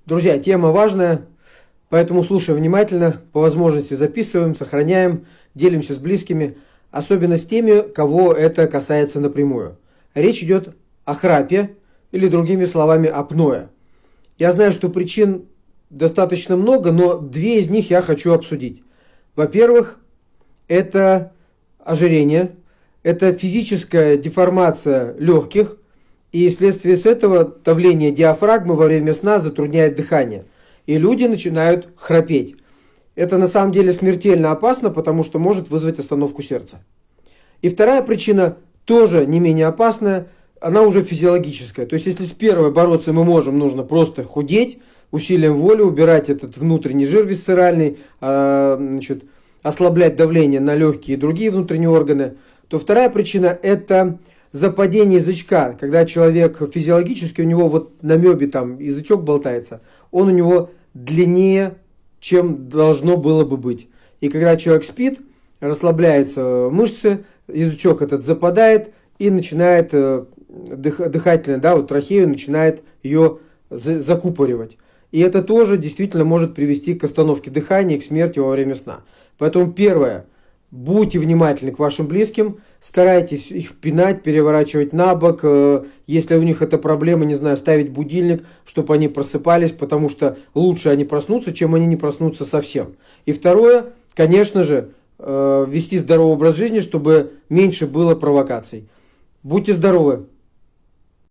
Друзья, тема важная, поэтому слушаем внимательно, по возможности записываем, сохраняем, делимся с близкими, особенно с теми, кого это касается напрямую. Речь идет о храпе, или другими словами, апноэ. Я знаю, что причин достаточно много, но две из них я хочу обсудить. Во-первых, это ожирение, это физическая деформация легких, и вследствие с этого давление диафрагмы во время сна затрудняет дыхание. И люди начинают храпеть. Это на самом деле смертельно опасно, потому что может вызвать остановку сердца. И вторая причина тоже не менее опасная, она уже физиологическая. То есть если с первой бороться мы можем, нужно просто худеть, усилием воли убирать этот внутренний жир висцеральный, ослаблять давление на легкие и другие внутренние органы, то вторая причина – это западение язычка. Когда человек физиологически, у него вот на мебе там язычок болтается, он у него длиннее, чем должно было бы быть. И когда человек спит, расслабляются мышцы, язычок этот западает и начинает дыхательно, да, вот трахею начинает ее закупоривать. И это тоже действительно может привести к остановке дыхания и к смерти во время сна. Поэтому первое. Будьте внимательны к вашим близким, старайтесь их пинать, переворачивать на бок. Если у них это проблема, не знаю, ставить будильник, чтобы они просыпались, потому что лучше они проснутся, чем они не проснутся совсем. И второе, конечно же, вести здоровый образ жизни, чтобы меньше было провокаций. Будьте здоровы!